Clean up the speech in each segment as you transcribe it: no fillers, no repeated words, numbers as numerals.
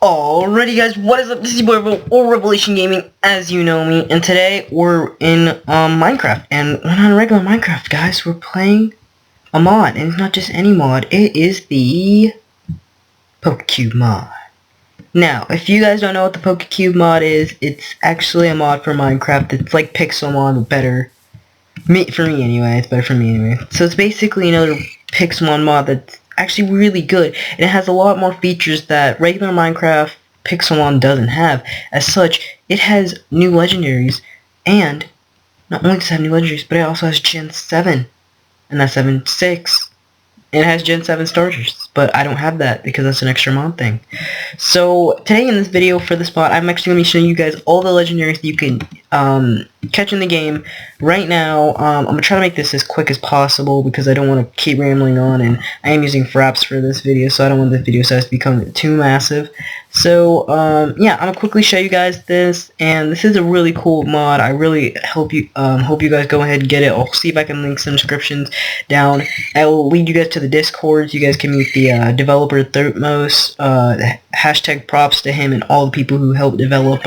Alrighty guys, what is up? This is your boy Revelation Gaming, as you know me, and today we're in Minecraft, and we're not regular Minecraft, guys. We're playing a mod, and it's not just any mod, it is the pokecube mod. Now, if you guys don't know what the pokecube mod is, it's actually a mod for Minecraft. It's like pixel mod, but better. For me anyway, it's better for me anyway. So it's basically another pixel mod that's actually really good, and it has a lot more features that regular Minecraft Pixelmon doesn't have. As such, it has new legendaries, and not only does it have new legendaries, but it also has Gen 7, and that's 7.6. And it has Gen 7 starters, but I don't have that because that's an extra mod thing. So today in this video for this mod, I'm actually going to be showing you guys all the legendaries that you can catch in the game. Right now, I'm going to try to make this as quick as possible because I don't want to keep rambling on, and I am using fraps for this video, so I don't want the video size to become too massive. So, yeah, I'm going to quickly show you guys this, and this is a really cool mod. I really hope you guys go ahead and get it. I'll see if I can link some descriptions down. I will lead you guys to the Discord. You guys can meet the developer Thurtmos. Hashtag props to him and all the people who helped develop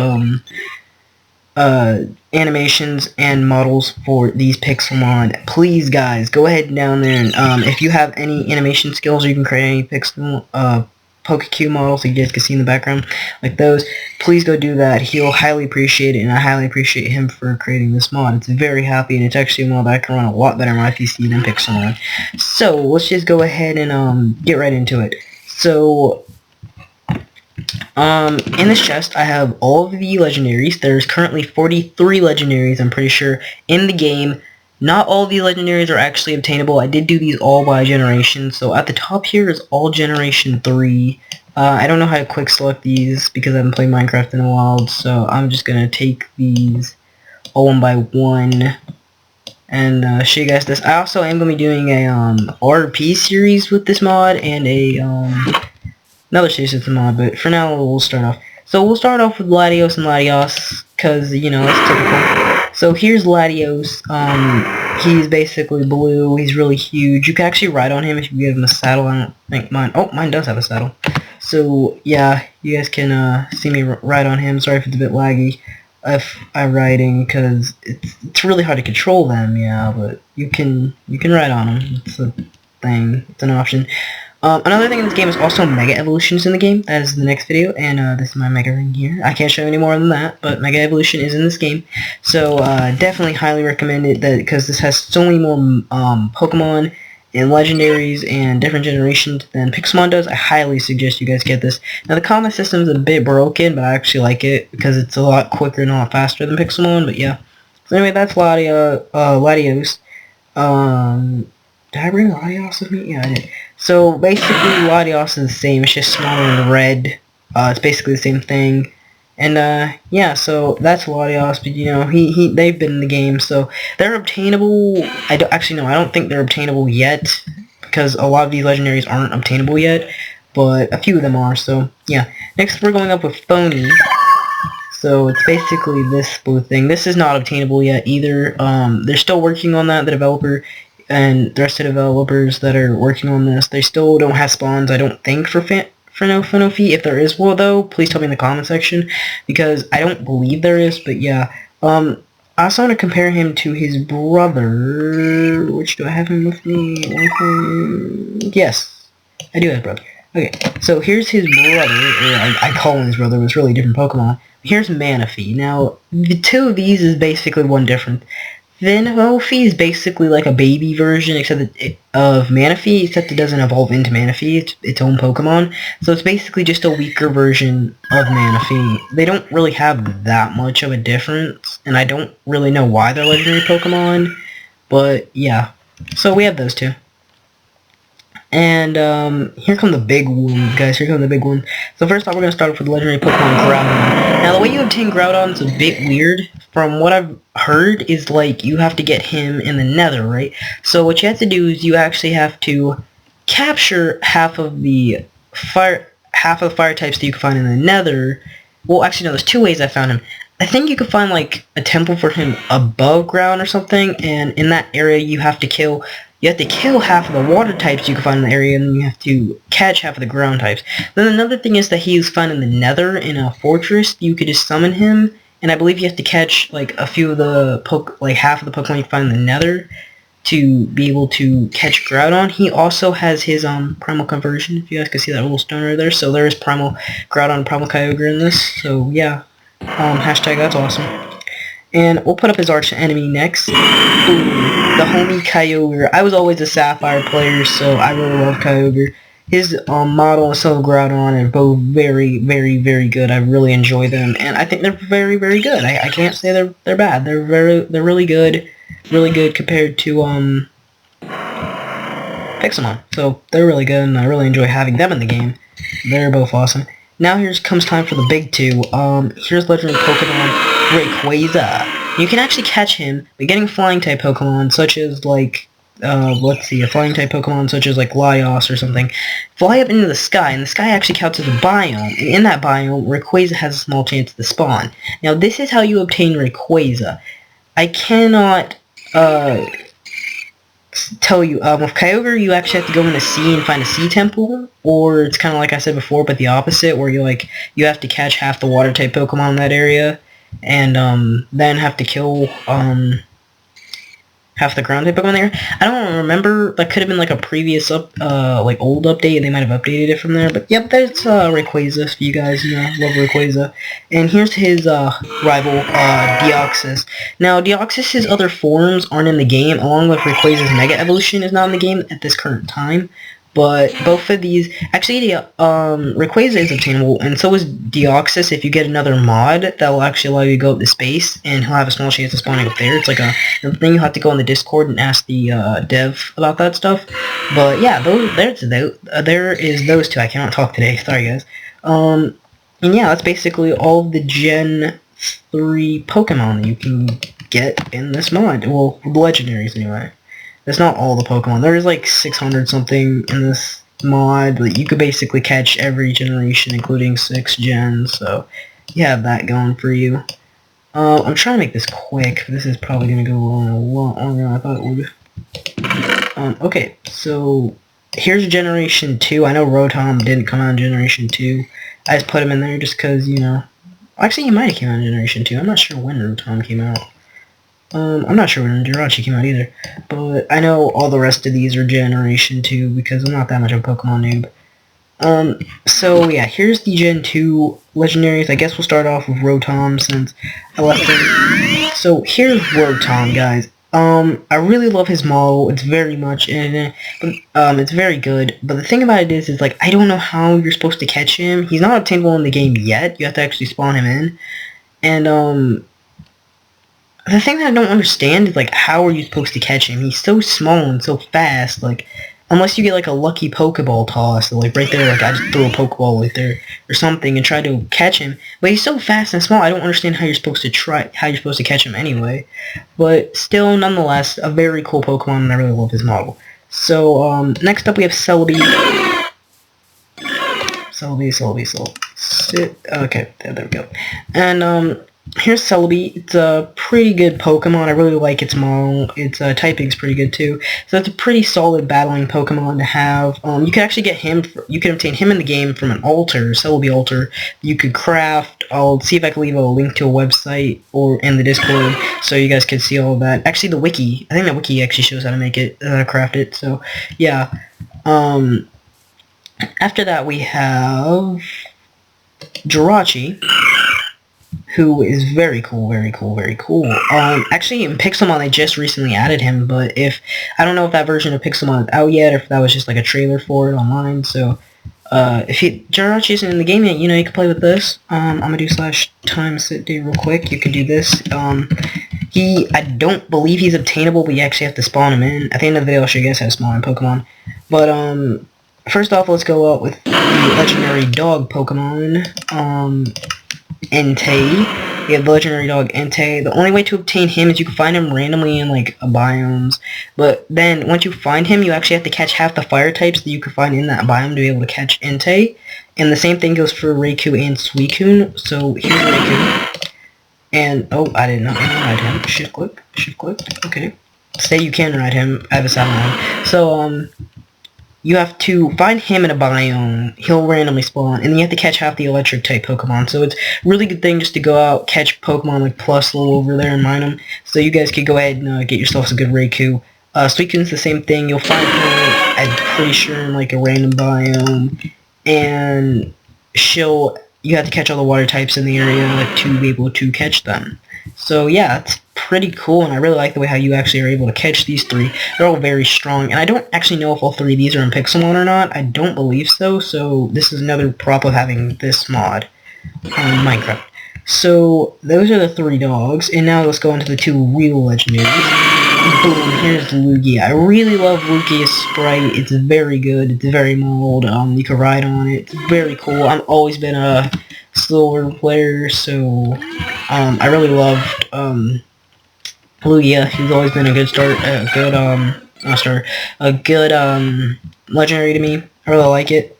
animations and models for these Pixelmon. Please, guys, go ahead down there and if you have any animation skills, or you can create any pixel pokecube models that you guys can see in the background, like those, please go do that. He'll highly appreciate it, and I highly appreciate him for creating this mod. It's very happy, and it's actually a mod that I can run a lot better on my PC than Pixelmon. So let's just go ahead and get right into it. So in this chest, I have all of the legendaries. There's currently 43 legendaries, I'm pretty sure, in the game. Not all of the legendaries are actually obtainable. I did do these all by generation. So at the top here is all generation 3. I don't know how to quick select these because I haven't played Minecraft in a while. So I'm just going to take these all one by one and show you guys this. I also am going to be doing a RP series with this mod and a another series with the mod. But for now, we'll start off. So we'll start off with Latias and Latias because, you know, that's typical. So here's Latios. He's basically blue. He's really huge. You can actually ride on him if you give him a saddle. I don't think mine... Oh, mine does have a saddle. So, yeah, you guys can see me ride on him. Sorry if it's a bit laggy if I'm riding, because it's really hard to control them, yeah, but you can ride on them. It's a thing. It's an option. Another thing in this game is also Mega Evolutions in the game. That is the next video, and this is my Mega Ring here. I can't show any more than that, but Mega Evolution is in this game. So, definitely highly recommend it, because this has so many more Pokemon and legendaries and different generations than Pixelmon does. I highly suggest you guys get this. Now, the combat system is a bit broken, but I actually like it, because it's a lot quicker and a lot faster than Pixelmon, but yeah. So anyway, that's Latios. Did I bring Latios with me? Yeah, I did. So, basically, Latios is the same. It's just smaller and red. It's basically the same thing. And, yeah, so that's Latios. But, you know, they've been in the game. So, they're obtainable. I don't think they're obtainable yet, because a lot of these legendaries aren't obtainable yet. But a few of them are, so, yeah. Next, we're going up with Phony. So, it's basically this blue thing. This is not obtainable yet, either. They're still working on that, the developer. And the rest of the developers that are working on this, they still don't have spawns, I don't think, for Manaphy. If there is one, though, please tell me in the comment section, because I don't believe there is, but yeah. I also want to compare him to his brother, which, do I have him with me? Yes, I do have a brother. Okay, so here's his brother, or I call him his brother, but it's really a different Pokemon. Here's Manaphy. Now, the two of these is basically one different. Then Manaphy is basically like a baby version of Manaphy, except it doesn't evolve into Manaphy. It's its own Pokemon. So it's basically just a weaker version of Manaphy. They don't really have that much of a difference, and I don't really know why they're legendary Pokemon, but yeah. So we have those two. And here come the big one, guys. Here come the big one. So first off, we're going to start off with legendary Pokemon Groudon. Now, the way you obtain Groudon is a bit weird. From what I've heard, is like you have to get him in the Nether, right? So what you have to do is you actually have to capture half of the fire types that you can find in the Nether. Well, actually, no. There's two ways I found him. I think you could find like a temple for him above ground or something, and in that area you have to kill you have to kill half of the water types you can find in the area, and then you have to catch half of the ground types. Then another thing is that he is found in the Nether in a fortress. You could just summon him, and I believe you have to catch like a few of the half of the Pokemon you find in the Nether to be able to catch Groudon. He also has his primal conversion. If you guys can see that little stone right there, so there is primal Groudon, primal Kyogre in this. So yeah, hashtag that's awesome. And we'll put up his arch enemy next. Ooh, the homie Kyogre. I was always a Sapphire player, so I really love Kyogre. His model and Soul Groudon are both very, very, very good. I really enjoy them, and I think they're very, very good. I can't say they're bad. They're really good, compared to Pixelmon. So they're really good, and I really enjoy having them in the game. They're both awesome. Now comes time for the big two. Here's legendary Pokemon Rayquaza. You can actually catch him by getting flying type Pokemon such as like let's see, a flying type Pokemon such as like Latias or something. Fly up into the sky, and the sky actually counts as a biome. And in that biome, Rayquaza has a small chance to spawn. Now this is how you obtain Rayquaza. I cannot tell you, with Kyogre, you actually have to go in the sea and find a sea temple, or it's kind of like I said before, but the opposite, where you have to catch half the water type Pokemon in that area, and then have to kill half the ground type Pokemon there. I don't remember. That could have been like a previous old update, and they might have updated it from there. But yep, that's Rayquaza. If you guys love Rayquaza, and here's his rival Deoxys. Now Deoxys' other forms aren't in the game, along with Rayquaza's Mega Evolution is not in the game at this current time. But both of these, actually, Rayquaza is obtainable, and so is Deoxys if you get another mod that will actually allow you to go up to space, and he'll have a small chance of spawning up there. It's like a thing you have to go on the Discord and ask the dev about that stuff. But yeah, there is those two. I cannot talk today. Sorry, guys. And yeah, that's basically all of the Gen 3 Pokemon that you can get in this mod. Well, legendaries anyway. That's not all the Pokemon. There's like 600 something in this mod that you could basically catch every generation, including 6 gens. So you have that going for you. I'm trying to make this quick. This is probably going to go on a lot longer than I thought it would. Okay, so here's Generation 2. I know Rotom didn't come out in Generation 2. I just put him in there just because, Actually, he might have came out in Generation 2. I'm not sure when Rotom came out. I'm not sure when Jirachi came out either, but I know all the rest of these are Generation 2 because I'm not that much of a Pokemon noob. So yeah, here's the Gen 2 legendaries. I guess we'll start off with Rotom since I left him. So here's Rotom, guys. I really love his model. It's very much it's very good. But the thing about it is like I don't know how you're supposed to catch him. He's not obtainable in the game yet. You have to actually spawn him in, and the thing that I don't understand is, like, how are you supposed to catch him? He's so small and so fast, like, unless you get, like, a lucky Pokeball toss, so, like, right there, like, I just threw a Pokeball right there, or something, and try to catch him. But he's so fast and small, I don't understand how you're supposed to catch him anyway. But still, nonetheless, a very cool Pokemon, and I really love his model. So, next up we have Celebi. Okay, there we go. And, here's Celebi. It's a pretty good Pokemon. I really like its model. Its typing's pretty good too. So it's a pretty solid battling Pokemon to have. You can actually get him. You can obtain him in the game from an altar, Celebi altar. You could craft. I'll see if I can leave a link to a website or in the Discord so you guys can see all of that. Actually, the wiki. I think the wiki actually shows how to make it, craft it. So yeah. After that we have Jirachi, who is very cool. Actually, in Pixelmon, they just recently added him, but I don't know if that version of Pixelmon is out yet, or if that was just like a trailer for it online, so, if Jirachi isn't in the game yet, you can play with this. I'm gonna do /time sit day real quick. You can do this. I don't believe he's obtainable, but you actually have to spawn him in. At the end of the video, I'll show you guys how to spawn in Pokemon. But, first off, let's go out with the legendary dog Pokemon, Entei. We have the legendary dog Entei. The only way to obtain him is you can find him randomly in like biomes, but then once you find him, you actually have to catch half the fire types that you can find in that biome to be able to catch Entei. And the same thing goes for Raikou and Suicune. So here's Raikou. And oh, I did not him. Shift click. Okay. say you can ride him. I have a saddle on. So, you have to find him in a biome. He'll randomly spawn, and then you have to catch half the electric type Pokemon. So it's a really good thing just to go out, catch Pokemon like Plusle over there and mine them. So you guys could go ahead and get yourselves a good Raikou. Suicune's the same thing. You'll find her, I'm pretty sure, in like a random biome, and you have to catch all the water types in the area to be able to catch them. So yeah, it's pretty cool, and I really like the way how you actually are able to catch these three. They're all very strong, and I don't actually know if all three of these are in Pixelmon or not. I don't believe so, so this is another prop of having this mod on Minecraft. So those are the three dogs, and now let's go into the two real legendaries. Boom, here's Lugia. I really love Lugia's sprite. It's very good. It's very mild. You can ride on it. It's very cool. I've always been a slower player, so I really loved Lugia. He's always been a good legendary to me. I really like it.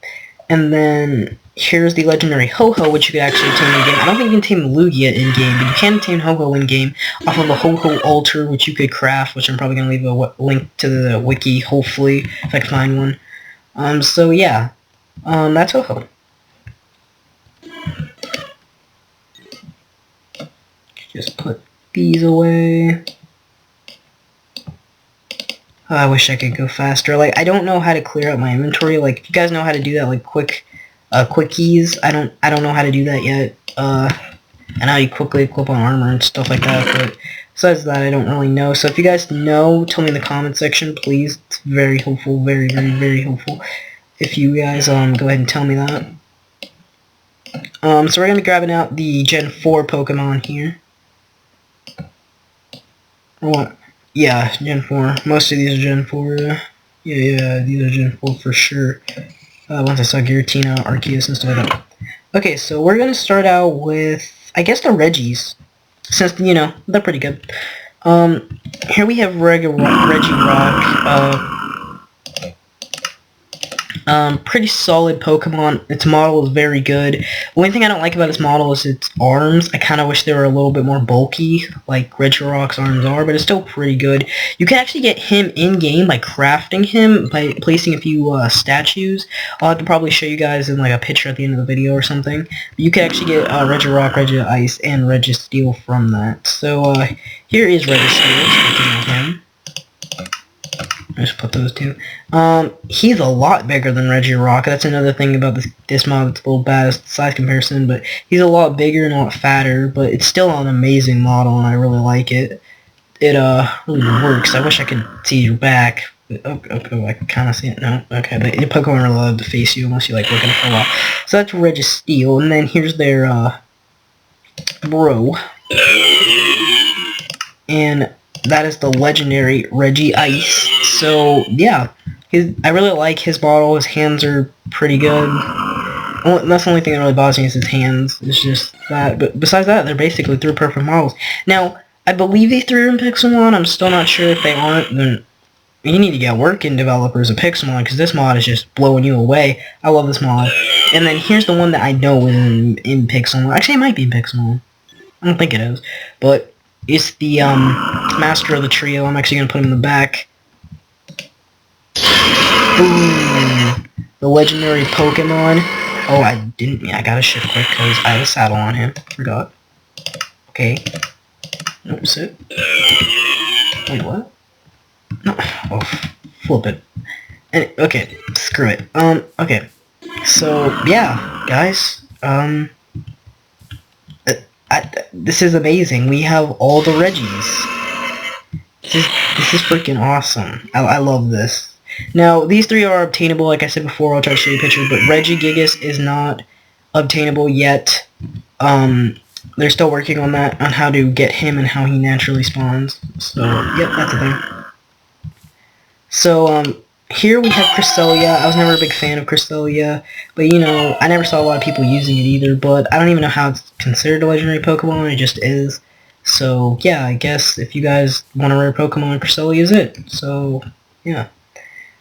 And then here's the legendary Ho-Ho, which you could actually tame in-game. I don't think you can tame Lugia in-game, but you can tame Ho-Ho in-game off of a Ho-Ho altar, which you could craft, which I'm probably going to leave a link to the wiki, hopefully, if I can find one. So yeah, that's Ho-Ho. Just put these away. Oh, I wish I could go faster. Like, I don't know how to clear out my inventory. Like, if you guys know how to do that, like quickies, I don't know how to do that yet. And how you quickly equip on armor and stuff like that. But besides that, I don't really know. So if you guys know, tell me in the comment section, please. It's very helpful, very, very, very helpful. If you guys go ahead and tell me that. So we're gonna be grabbing out the Gen 4 Pokemon here. Or what? Yeah, Gen 4. Most of these are Gen 4. Yeah, these are Gen 4 for sure. Once I saw Giratina, Arceus, and stuff like that. Okay, so we're gonna start out with, I guess, the Reggies. Since, they're pretty good. Here we have Reggie Rock. Pretty solid Pokemon. Its model is very good. The only thing I don't like about its model is its arms. I kind of wish they were a little bit more bulky, like Regirock's arms are, but it's still pretty good. You can actually get him in-game by crafting him, by placing a few statues. I'll have to probably show you guys in like a picture at the end of the video or something. But you can actually get Regirock, Reggie Ice, and Registeel from that. So here is Registeel, speaking of him. Just put those two. He's a lot bigger than Regirock. That's another thing about this mod that's a little bad is the size comparison, but he's a lot bigger and a lot fatter, but it's still an amazing model, and I really like it. It really works. I wish I could see your back. Oh, I can kind of see it now. Okay, but your Pokemon really love to face you unless you like looking for a while. So that's Registeel, and then here's their bro. And that is the legendary Reggie Ice. So yeah, I really like his model. His hands are pretty good. That's the only thing that really bothers me is his hands. It's just that. But besides that, they're basically three perfect models. Now, I believe these three are in Pixelmon. I'm still not sure if they aren't. Then you need to get working, developers of Pixelmon, because this mod is just blowing you away. I love this mod. And then here's the one that I know is in Pixelmon. Actually, it might be in Pixelmon. I don't think it is, but it's the master of the trio. I'm actually gonna put him in the back. Boom! The legendary Pokemon. Oh, I gotta shift quick because I have a saddle on him. Forgot. Okay. Nope, sit. Wait, what? No. Oh, flip it. And, okay, screw it. Okay. So, yeah, guys. This is amazing. We have all the Reggies. This is freaking awesome. I love this. Now, these three are obtainable, like I said before. I'll try to show you a picture, but Regigigas is not obtainable yet. They're still working on that, on how to get him and how he naturally spawns. So, yep, that's the thing. So, here we have Cresselia. I was never a big fan of Cresselia, but I never saw a lot of people using it either, but I don't even know how it's considered a legendary Pokemon, it just is. So, yeah, I guess if you guys want a rare Pokemon, Cresselia is it. So, yeah.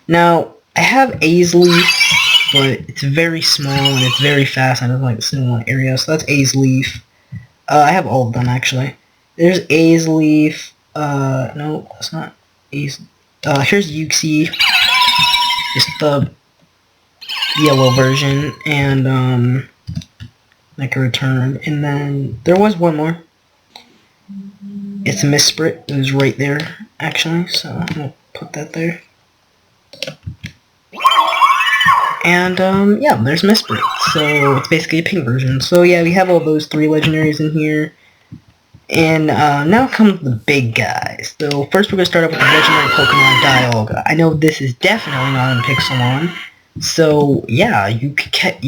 Now, I have Azealeaf, but it's very small and it's very fast, and I don't like to sit in one area, so that's Azealeaf. I have all of them, actually. There's Azealeaf, no, that's not. here's Uxie, just the yellow version, and like a return. And then there was one more. It's a Misprit. It was right there, actually, so I'm gonna put that there. And, yeah, there's Misprit. So, it's basically a pink version. So, yeah, we have all those 3 legendaries in here. And, now comes the big guys. So, first we're gonna start off with the legendary Pokemon Dialga. I know this is definitely not in Pixelmon. So, yeah, you can't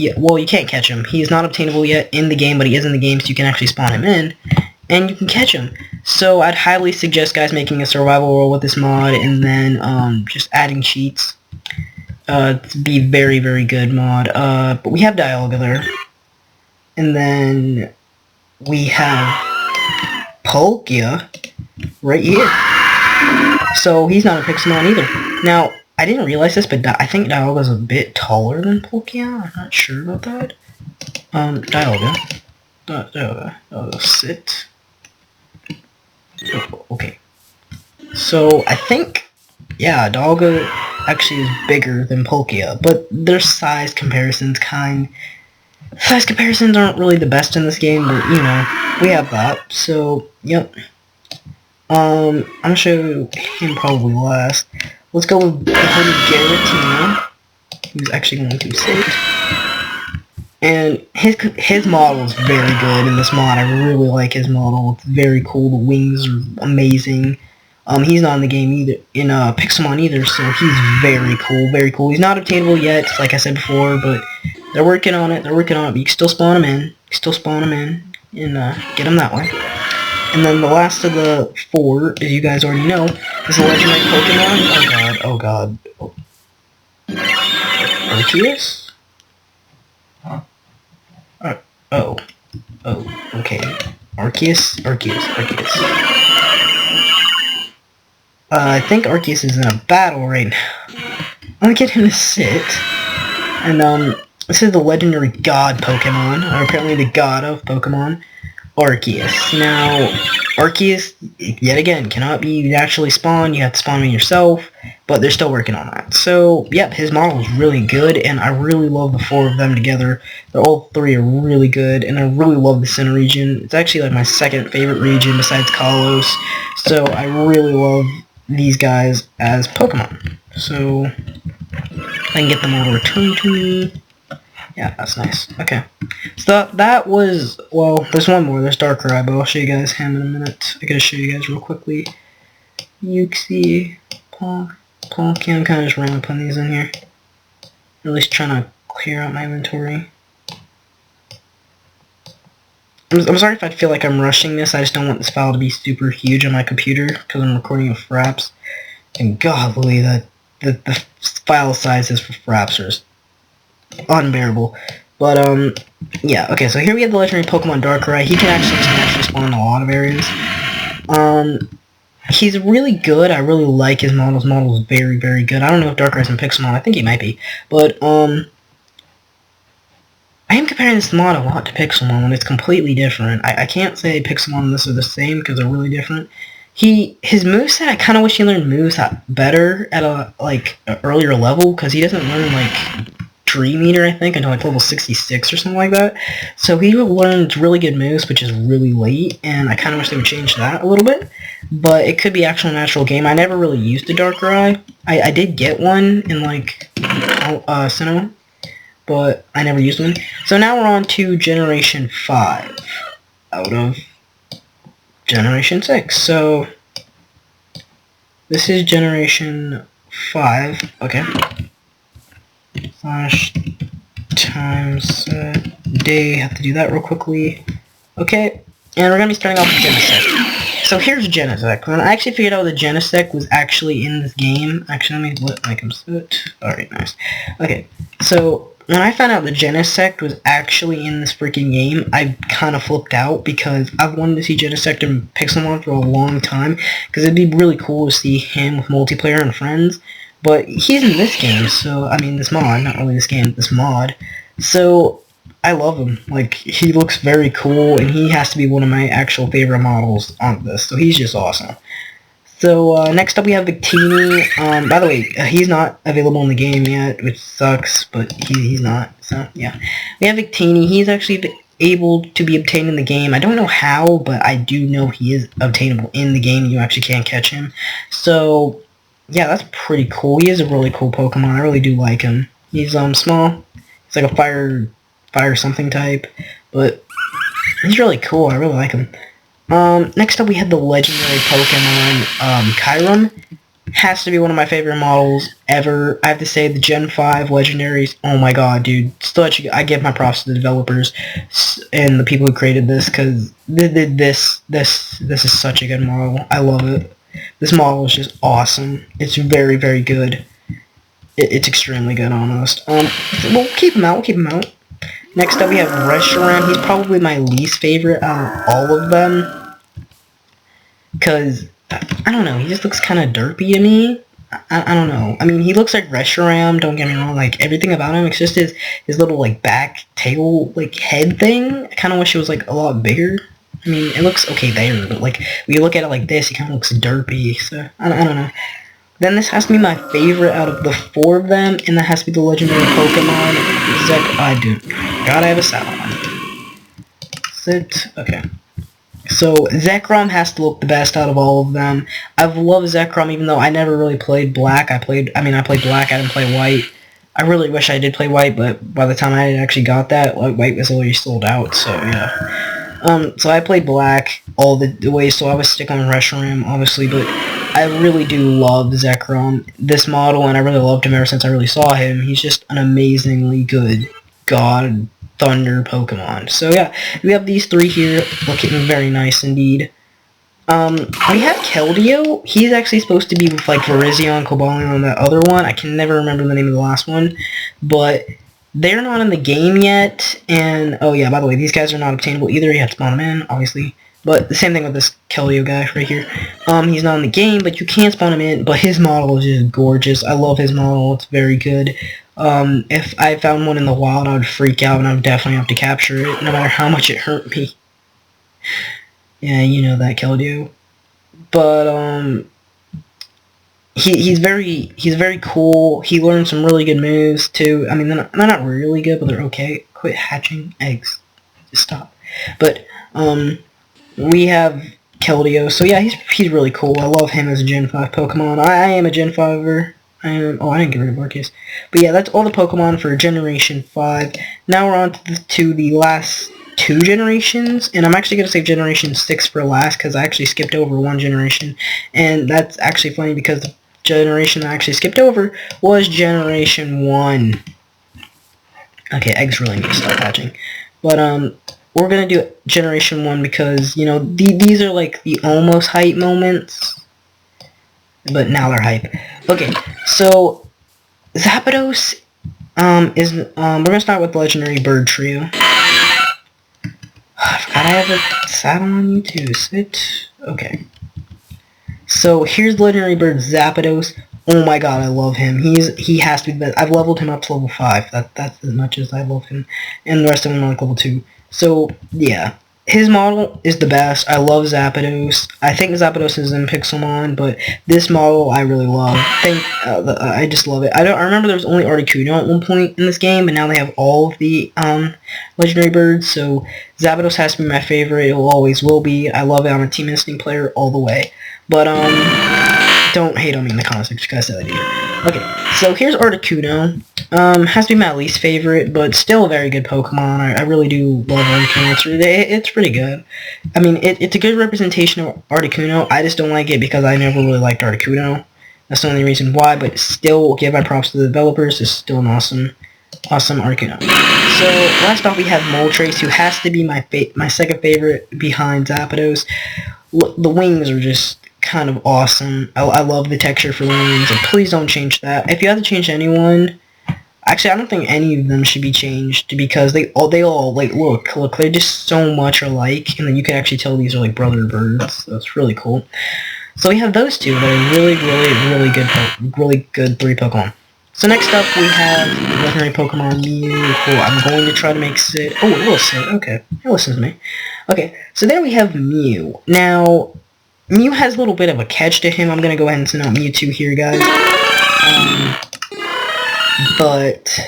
catch him. He is not obtainable yet in the game, but he is in the game, so you can actually spawn him in. And you can catch him. So, I'd highly suggest guys making a survival world with this mod, and then, just adding cheats. To be very, very good mod. But we have Dialga there. And then we have Palkia right here. So he's not a Pixelmon either. Now, I didn't realize this, but I think Dialga's a bit taller than Palkia. I'm not sure about that. Dialga. Dialga, sit. Oh, okay. So, I think, yeah, Dialga actually is bigger than Palkia, but their size comparisons aren't really the best in this game, but, you know, we have that, so, yep. I'm gonna show him probably last. Let's go with the hooded Giratina, who's actually going to sit. And his model is very good in this mod. I really like his model. It's very cool. The wings are amazing. He's not in the game either, in Pixelmon either, so he's very cool, very cool. He's not obtainable yet, like I said before, but they're working on it, but you can still spawn him in, and get him that way. And then the last of the 4, as you guys already know, is a legendary Pokemon. Oh god. Arceus? Okay. Arceus. I think Arceus is in a battle right now. I'm gonna get him to sit. And, this is the legendary god Pokemon, or apparently the god of Pokemon, Arceus. Now, Arceus, yet again, cannot be naturally spawned. You have to spawn him yourself, but they're still working on that. So, yep, his model is really good, and I really love the 4 of them together. All 3 are really good, and I really love the center region. It's actually like my second favorite region besides Kalos. So, I really love these guys as Pokemon. So, I can get them all to return to me. Yeah, that's nice. Okay. So that was, well, there's one more. There's Darkrai, but I'll show you guys him in a minute. I gotta show you guys real quickly. Uxie, Palkia, I'm kind of just random putting these in here. At least trying to clear out my inventory. I'm sorry if I feel like I'm rushing this. I just don't want this file to be super huge on my computer because I'm recording with Fraps. And golly, the file sizes for Fraps are just unbearable. But, yeah, okay, so here we have the legendary Pokemon Darkrai. He can actually spawn in a lot of areas. He's really good. I really like his model. His model is very, very good. I don't know if Darkrai's in Pixelmon. I think he might be. But, I am comparing this mod a lot to Pixelmon when it's completely different. I can't say Pixelmon and this are the same because they're really different. His moveset, I kind of wish he learned moveset better at a, earlier level, because he doesn't learn, Dream Eater, I think, until, level 66 or something like that. So he learned really good moves, which is really late, and I kind of wish they would change that a little bit. But it could be actual natural game. I never really used a Darkrai. I did get one in, Sinnoh, but I never used one. So now we're on to Generation 5 out of Generation 6. So this is Generation 5. Okay. Slash times day. Have to do that real quickly. Okay. And we're going to be starting off with Genesect. So here's Genesect. When I actually figured out that Genesect was actually in this game. Actually, let me make him sit. Alright, nice. Okay. So when I found out that Genesect was actually in this freaking game, I kind of flipped out because I've wanted to see Genesect in Pixelmon for a long time, because it'd be really cool to see him with multiplayer and friends. But he's in this game, so, I mean, this mod, not really this game, this mod. So, I love him. He looks very cool, and he has to be one of my actual favorite models on this, so he's just awesome. So next up we have Victini. By the way, he's not available in the game yet, which sucks, but he's not. So yeah, we have Victini. He's actually able to be obtained in the game. I don't know how, but I do know he is obtainable in the game. You actually can't catch him. So yeah, that's pretty cool. He is a really cool Pokemon. I really do like him. He's small. He's like a fire something type, but he's really cool. I really like him. Next up we have the legendary Pokemon, Kyurem. Has to be one of my favorite models ever. I have to say the Gen 5 legendaries, oh my god, dude. I give my props to the developers and the people who created this, because this is such a good model. I love it. This model is just awesome. It's very, very good. It's extremely good, almost. We'll keep him out. Next up we have Reshiram. He's probably my least favorite out of all of them. Because, I don't know, he just looks kind of derpy to me. I don't know. I mean, he looks like Reshiram, don't get me wrong. Like, everything about him, it's just his little, like, back, tail, like, head thing. I kind of wish it was, like, a lot bigger. I mean, it looks okay there, but, like, when you look at it like this, he kind of looks derpy. So, I don't know. Then this has to be my favorite out of the 4 of them, and that has to be the legendary Pokemon. I do. Gotta have a Salamon. Sit. Okay. So, Zekrom has to look the best out of all of them. I've loved Zekrom even though I never really played Black. I played Black, I didn't play White. I really wish I did play White, but by the time I actually got that, White was already sold out, so yeah. So I played Black all the way, so I was stick on Reshiram, obviously, but I really do love Zekrom, this model, and I really loved him ever since I really saw him. He's just an amazingly good God Thunder Pokemon. So yeah, we have these 3 here, looking very nice indeed. We have Keldeo. He's actually supposed to be with like Virizion, Cobalion, and that other one. I can never remember the name of the last one, but they're not in the game yet. And oh yeah, by the way, these guys are not obtainable either. You have to spawn them in, obviously. But the same thing with this Keldeo guy right here. He's not in the game, but you can spawn him in. But his model is just gorgeous. I love his model. It's very good. If I found one in the wild, I would freak out, and I would definitely have to capture it, no matter how much it hurt me. Yeah, you know that, Keldeo. But, he's very cool. He learned some really good moves, too. I mean, they're not really good, but they're okay. Quit hatching eggs. Just stop. But, we have Keldeo. So, yeah, he's really cool. I love him as a Gen 5 Pokemon. I am a Gen 5er. I didn't get rid of Arceus. But yeah, that's all the Pokemon for Generation 5. Now we're on to the last 2 generations, and I'm actually going to save Generation 6 for last, because I actually skipped over 1 generation, and that's actually funny, because the generation I actually skipped over was Generation 1. Okay, eggs really need to start hatching. But, we're going to do Generation 1, because, you know, these are like the almost hype moments. But now they're hype. Okay, so Zapdos we're gonna start with the legendary bird trio. I forgot I have a saddle on you too. Sit. Okay. So here's the legendary bird Zapdos. Oh my god, I love him. He has to be the best. I've leveled him up to level 5. That's as much as I love him. And the rest of them are like level 2. So yeah. His model is the best. I love Zapdos. I think Zapdos is in Pixelmon, but this model I really love. I just love it. I remember there was only Articuno at one point in this game, but now they have all of the legendary birds. So Zapdos has to be my favorite. It always will be. I love it. I'm a Team Instinct player all the way. But don't hate on me in the comments because I said that either. Okay, so here's Articuno. Has to be my least favorite, but still a very good Pokemon. I really do love Articuno. It's pretty good. I mean, it's a good representation of Articuno. I just don't like it because I never really liked Articuno. That's the only reason why, but still give my props to the developers. It's still an awesome Articuno. So, last off we have Moltres, who has to be my second favorite behind Zapdos. The wings are just kind of awesome. I love the texture for the wings, and please don't change that. If you have to change anyone, actually I don't think any of them should be changed, because they all like look, they're just so much alike, and then you can actually tell these are like brother birds. So it's really cool. So we have those two that are really good 3 Pokemon. So next up we have legendary Pokemon Mew. Cool. I'm going to try to make Sid. Oh, it will Sid. Okay, it listens to me. Okay, so there we have Mew. Now, Mew has a little bit of a catch to him. I'm gonna go ahead and send out Mewtwo here, guys. But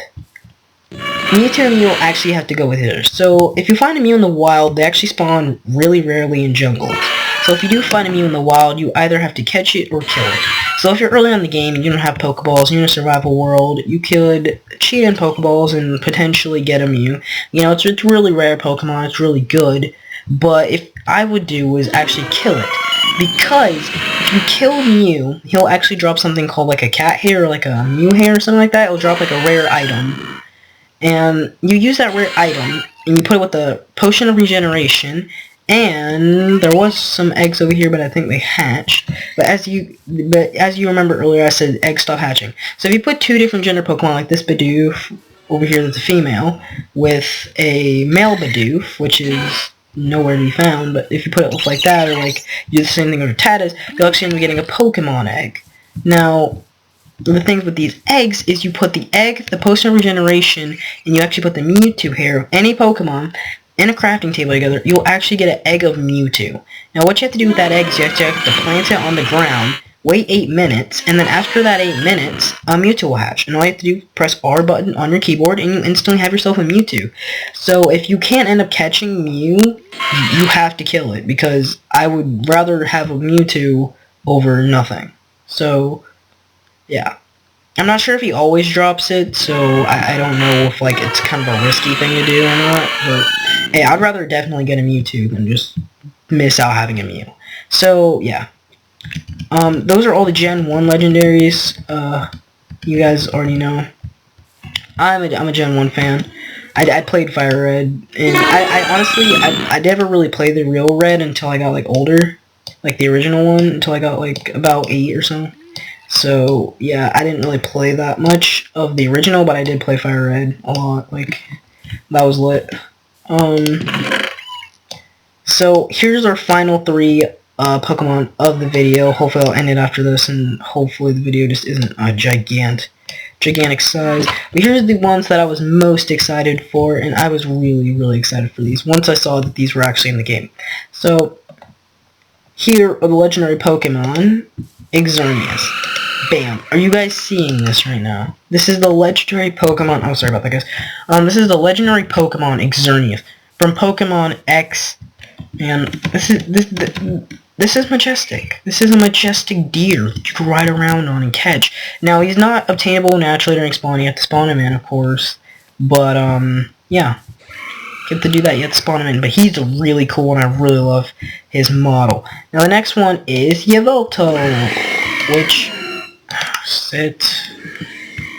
Mewtwo and Mew actually have to go with hitters. So if you find a Mew in the wild, they actually spawn really rarely in jungles. So if you do find a Mew in the wild, you either have to catch it or kill it. So if you're early on in the game and you don't have Pokeballs, you're in a survival world, you could cheat in Pokeballs and potentially get a Mew. You know, it's really rare Pokemon, it's really good. But if I would do is actually kill it. Because if you kill Mew, he'll actually drop something called like a cat hair or like a Mew hair or something like that. It'll drop like a rare item. And you use that rare item and you put it with the Potion of Regeneration. And there was some eggs over here, but I think they hatched. But as you remember earlier, I said eggs stop hatching. So if you put two different gender Pokemon like this Bidoof over here that's a female, with a male Bidoof, which is nowhere to be found, but if you put it like that, or like you do the same thing with Latias, you'll actually end up getting a Pokemon egg. Now, the thing with these eggs is you put the egg, the Potion of Regeneration, and you actually put the Mewtwo hair of any Pokemon in a crafting table together, you'll actually get an egg of Mewtwo. Now what you have to do with that egg is you have to plant it on the ground, wait 8 minutes, and then after that 8 minutes, a Mewtwo will hatch. And all you have to do is press R button on your keyboard, and you instantly have yourself a Mewtwo. So if you can't end up catching Mew, you have to kill it, because I would rather have a Mewtwo over nothing. So, yeah. I'm not sure if he always drops it, so I don't know if like it's kind of a risky thing to do or not, but hey, I'd rather definitely get a Mewtwo than just miss out having a Mew. So, yeah. Those are all the Gen 1 legendaries. You guys already know. I'm a Gen 1 fan. I played Fire Red, and I honestly, I never really played the real Red until I got like older, like the original one, until I got like about 8 or so. So, yeah, I didn't really play that much of the original, but I did play Fire Red a lot. Like, that was lit. So, here's our final 3 Pokemon of the video. Hopefully I'll end it after this, and hopefully the video just isn't a gigantic size. But here's the ones that I was most excited for, and I was really excited for these once I saw that these were actually in the game. So, here are the legendary Pokemon. Xerneas. Bam. Are you guys seeing this right now? This is the legendary Pokemon. Oh, sorry about that, guys. This is the legendary Pokemon Xerneas from Pokemon X. And this is majestic. This is a majestic deer that you can ride around on and catch. Now, he's not obtainable naturally during spawn. You have to spawn him in, of course. But, yeah. You have to do that. You have to spawn him in. But he's really cool, and I really love his model. Now, the next one is Yveltal, which... sit.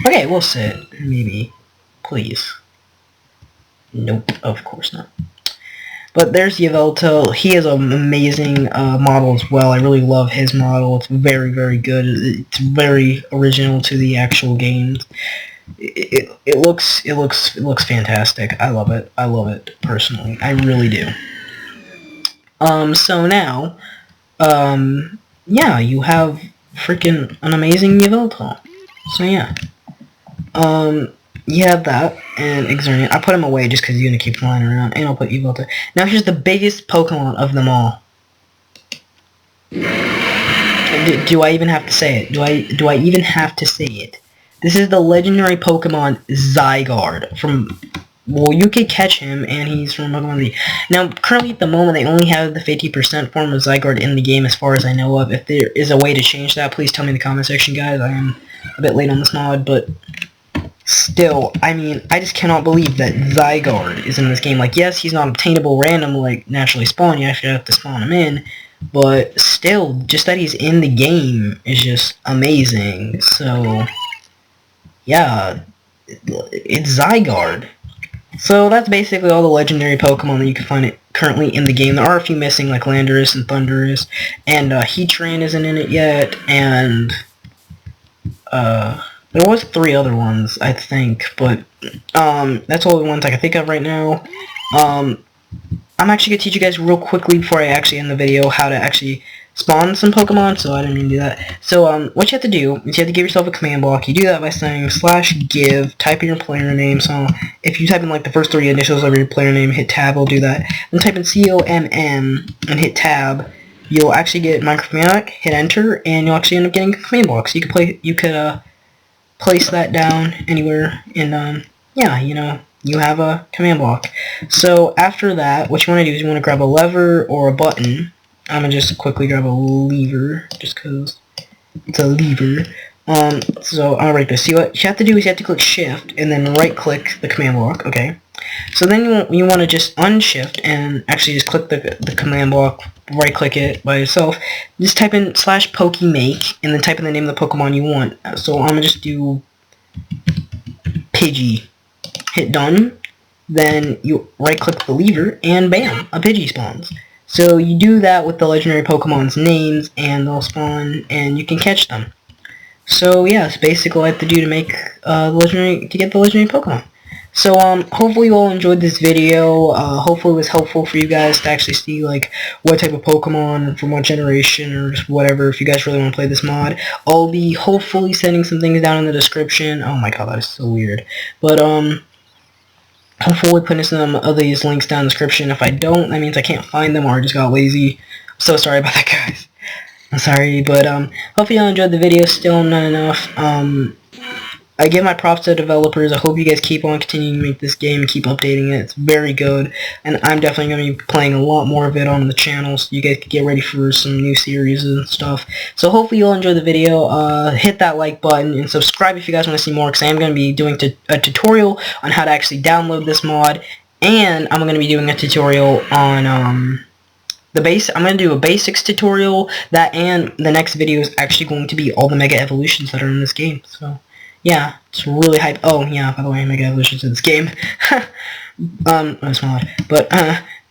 Okay, we'll sit. Maybe. Please. Nope, of course not. But there's Yveltal. He is an amazing model as well. I really love his model. It's very good. It's very original to the actual games. It looks fantastic. I love it personally. I really do. So now, yeah, you have freaking an amazing Yveltal. So yeah. You have that, and Xerneas. I put him away just because he's going to keep flying around, and I'll put Yveltal. Now here's the biggest Pokemon of them all. Do I even have to say it? Do I even have to say it? This is the legendary Pokemon Zygarde from... Well, you could catch him, and he's from Pokemon Z. Now, currently at the moment, they only have the 50% form of Zygarde in the game as far as I know of. If there is a way to change that, please tell me in the comment section, guys. I am a bit late on this mod, but... Still, I mean, I just cannot believe that Zygarde is in this game. Like, yes, he's not obtainable random, like, naturally spawn. You actually have to spawn him in. But still, just that he's in the game is just amazing. So, yeah, it's Zygarde. So that's basically all the legendary Pokemon that you can find currently in the game. There are a few missing, like Landorus and Thundurus. And Heatran isn't in it yet. And, there was 3 other ones, I think, but, that's all the ones I can think of right now. I'm actually going to teach you guys real quickly before I actually end the video how to actually spawn some Pokemon, so I didn't mean to do that. So, what you have to do is you have to give yourself a command block. You do that by saying /give, type in your player name, so if you type in, like, the first 3 initials of your player name, hit tab, it'll do that. Then type in COMM and hit tab. you'll actually get Microphonic, hit enter, and you'll actually end up getting a command block. So you could place that down anywhere, and yeah, you have a command block. So after that, what you want to do is you want to grab a lever or a button. I'm gonna just quickly grab a lever, just cause it's a lever. So I'll write this. See, what you have to do is you have to click Shift and then right-click the command block. Okay. So then you want to just unshift and actually just click the command block, right-click it by yourself. Just type in /pokemake and then type in the name of the Pokemon you want. So I'm gonna just do Pidgey. Hit done. Then you right-click the lever and bam, a Pidgey spawns. So you do that with the legendary Pokemon's names and they'll spawn and you can catch them. So yeah, it's basically what I have to do to make get the legendary Pokemon. So hopefully you all enjoyed this video. Hopefully it was helpful for you guys to actually see like what type of Pokemon from what generation or just whatever. If you guys really want to play this mod, I'll be hopefully sending some things down in the description. Oh my god, that is so weird. But hopefully putting some of these links down in the description. If I don't, that means I can't find them or I just got lazy. I'm so sorry about that, guys. I'm sorry, but hopefully y'all enjoyed the video. Still not enough. I give my props to the developers. I hope you guys keep on continuing to make this game and keep updating it. It's very good, and I'm definitely going to be playing a lot more of it on the channel, so you guys can get ready for some new series and stuff. So hopefully you'll enjoy the video. Hit that like button and subscribe if you guys want to see more, because I am going to be doing a tutorial on how to actually download this mod, and I'm going to be doing a tutorial on I'm going to do a basics tutorial, and the next video is actually going to be all the Mega Evolutions that are in this game. So, yeah, it's really hype. Oh, yeah, by the way, Mega Evolutions in this game. That's mod. But,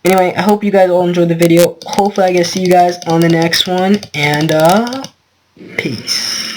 anyway, I hope you guys all enjoyed the video. Hopefully I get to see you guys on the next one, and, peace.